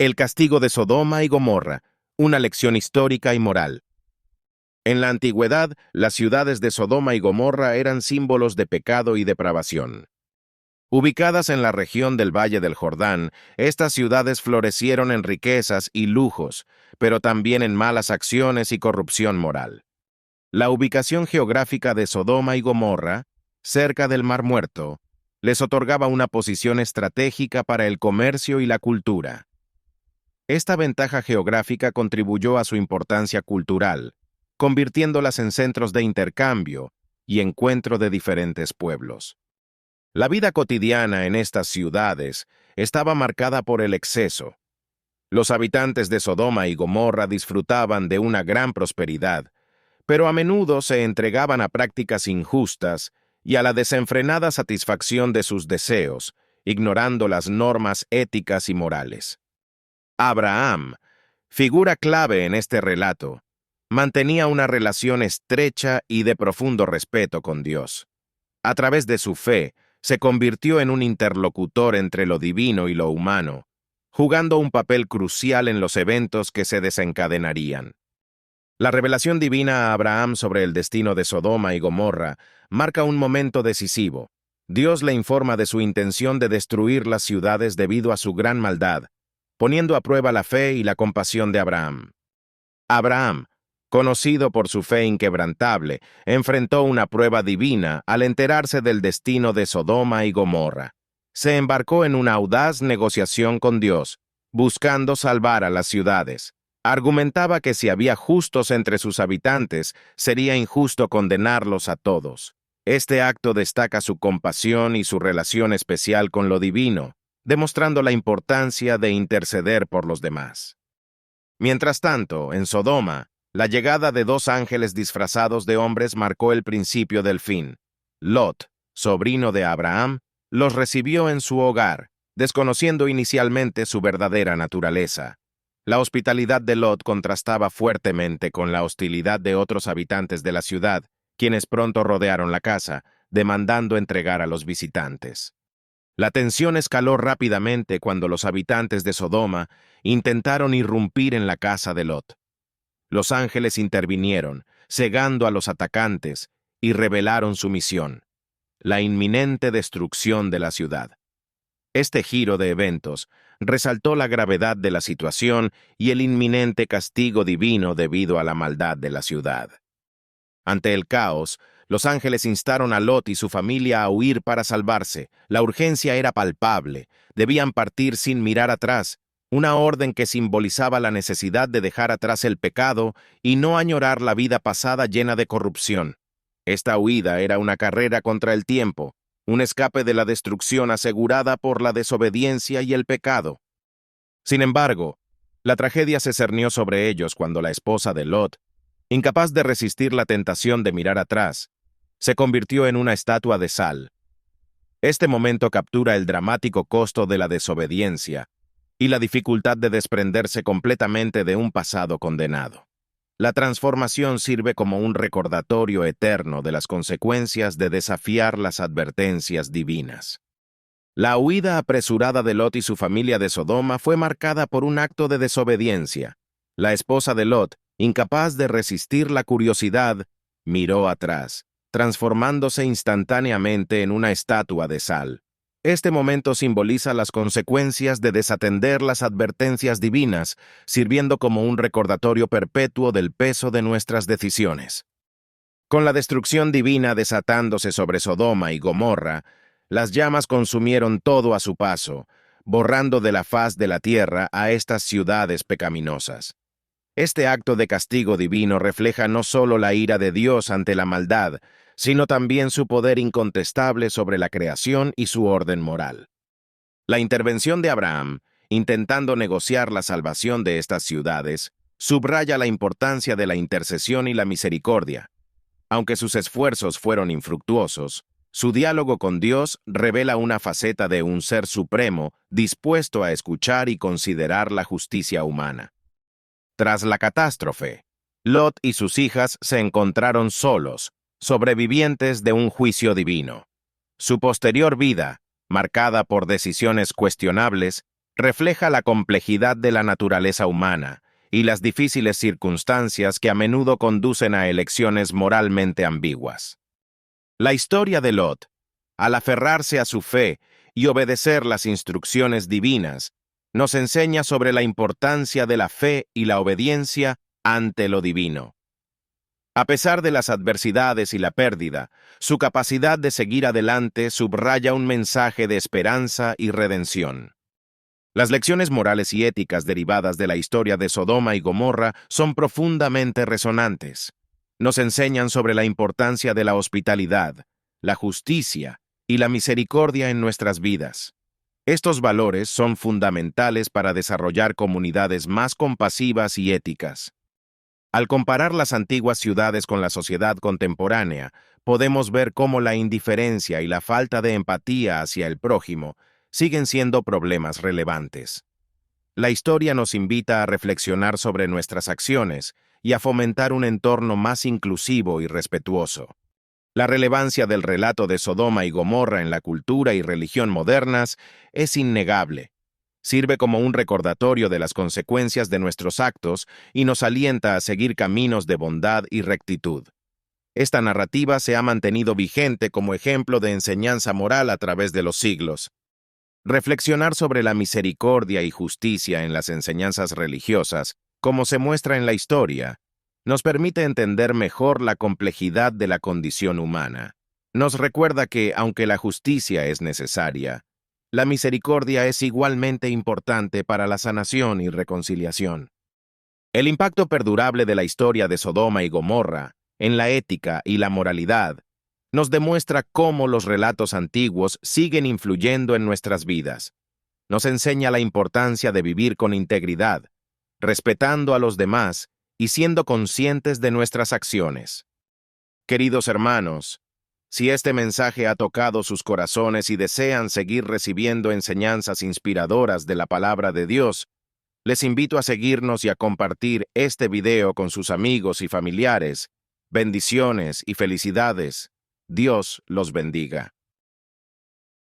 El castigo de Sodoma y Gomorra, una lección histórica y moral. En la antigüedad, las ciudades de Sodoma y Gomorra eran símbolos de pecado y depravación. Ubicadas en la región del Valle del Jordán, estas ciudades florecieron en riquezas y lujos, pero también en malas acciones y corrupción moral. La ubicación geográfica de Sodoma y Gomorra, cerca del Mar Muerto, les otorgaba una posición estratégica para el comercio y la cultura. Esta ventaja geográfica contribuyó a su importancia cultural, convirtiéndolas en centros de intercambio y encuentro de diferentes pueblos. La vida cotidiana en estas ciudades estaba marcada por el exceso. Los habitantes de Sodoma y Gomorra disfrutaban de una gran prosperidad, pero a menudo se entregaban a prácticas injustas y a la desenfrenada satisfacción de sus deseos, ignorando las normas éticas y morales. Abraham, figura clave en este relato, mantenía una relación estrecha y de profundo respeto con Dios. A través de su fe, se convirtió en un interlocutor entre lo divino y lo humano, jugando un papel crucial en los eventos que se desencadenarían. La revelación divina a Abraham sobre el destino de Sodoma y Gomorra marca un momento decisivo. Dios le informa de su intención de destruir las ciudades debido a su gran maldad, poniendo a prueba la fe y la compasión de Abraham. Abraham, conocido por su fe inquebrantable, enfrentó una prueba divina al enterarse del destino de Sodoma y Gomorra. Se embarcó en una audaz negociación con Dios, buscando salvar a las ciudades. Argumentaba que si había justos entre sus habitantes, sería injusto condenarlos a todos. Este acto destaca su compasión y su relación especial con lo divino, demostrando la importancia de interceder por los demás. Mientras tanto, en Sodoma, la llegada de dos ángeles disfrazados de hombres marcó el principio del fin. Lot, sobrino de Abraham, los recibió en su hogar, desconociendo inicialmente su verdadera naturaleza. La hospitalidad de Lot contrastaba fuertemente con la hostilidad de otros habitantes de la ciudad, quienes pronto rodearon la casa, demandando entregar a los visitantes. La tensión escaló rápidamente cuando los habitantes de Sodoma intentaron irrumpir en la casa de Lot. Los ángeles intervinieron, cegando a los atacantes, y revelaron su misión: la inminente destrucción de la ciudad. Este giro de eventos resaltó la gravedad de la situación y el inminente castigo divino debido a la maldad de la ciudad. Ante el caos, los ángeles instaron a Lot y su familia a huir para salvarse. La urgencia era palpable, debían partir sin mirar atrás, una orden que simbolizaba la necesidad de dejar atrás el pecado y no añorar la vida pasada llena de corrupción. Esta huida era una carrera contra el tiempo, un escape de la destrucción asegurada por la desobediencia y el pecado. Sin embargo, la tragedia se cernió sobre ellos cuando la esposa de Lot, incapaz de resistir la tentación de mirar atrás, se convirtió en una estatua de sal. Este momento captura el dramático costo de la desobediencia y la dificultad de desprenderse completamente de un pasado condenado. La transformación sirve como un recordatorio eterno de las consecuencias de desafiar las advertencias divinas. La huida apresurada de Lot y su familia de Sodoma fue marcada por un acto de desobediencia. La esposa de Lot, incapaz de resistir la curiosidad, miró atrás, transformándose instantáneamente en una estatua de sal. Este momento simboliza las consecuencias de desatender las advertencias divinas, sirviendo como un recordatorio perpetuo del peso de nuestras decisiones. Con la destrucción divina desatándose sobre Sodoma y Gomorra, las llamas consumieron todo a su paso, borrando de la faz de la tierra a estas ciudades pecaminosas. Este acto de castigo divino refleja no solo la ira de Dios ante la maldad, sino también su poder incontestable sobre la creación y su orden moral. La intervención de Abraham, intentando negociar la salvación de estas ciudades, subraya la importancia de la intercesión y la misericordia. Aunque sus esfuerzos fueron infructuosos, su diálogo con Dios revela una faceta de un ser supremo dispuesto a escuchar y considerar la justicia humana. Tras la catástrofe, Lot y sus hijas se encontraron solos, sobrevivientes de un juicio divino. Su posterior vida, marcada por decisiones cuestionables, refleja la complejidad de la naturaleza humana y las difíciles circunstancias que a menudo conducen a elecciones moralmente ambiguas. La historia de Lot, al aferrarse a su fe y obedecer las instrucciones divinas, nos enseña sobre la importancia de la fe y la obediencia ante lo divino. A pesar de las adversidades y la pérdida, su capacidad de seguir adelante subraya un mensaje de esperanza y redención. Las lecciones morales y éticas derivadas de la historia de Sodoma y Gomorra son profundamente resonantes. Nos enseñan sobre la importancia de la hospitalidad, la justicia y la misericordia en nuestras vidas. Estos valores son fundamentales para desarrollar comunidades más compasivas y éticas. Al comparar las antiguas ciudades con la sociedad contemporánea, podemos ver cómo la indiferencia y la falta de empatía hacia el prójimo siguen siendo problemas relevantes. La historia nos invita a reflexionar sobre nuestras acciones y a fomentar un entorno más inclusivo y respetuoso. La relevancia del relato de Sodoma y Gomorra en la cultura y religión modernas es innegable. Sirve como un recordatorio de las consecuencias de nuestros actos y nos alienta a seguir caminos de bondad y rectitud. Esta narrativa se ha mantenido vigente como ejemplo de enseñanza moral a través de los siglos. Reflexionar sobre la misericordia y justicia en las enseñanzas religiosas, como se muestra en la historia, nos permite entender mejor la complejidad de la condición humana. Nos recuerda que, aunque la justicia es necesaria, la misericordia es igualmente importante para la sanación y reconciliación. El impacto perdurable de la historia de Sodoma y Gomorra en la ética y la moralidad nos demuestra cómo los relatos antiguos siguen influyendo en nuestras vidas. Nos enseña la importancia de vivir con integridad, respetando a los demás y siendo conscientes de nuestras acciones. Queridos hermanos, si este mensaje ha tocado sus corazones y desean seguir recibiendo enseñanzas inspiradoras de la palabra de Dios, les invito a seguirnos y a compartir este video con sus amigos y familiares. Bendiciones y felicidades. Dios los bendiga.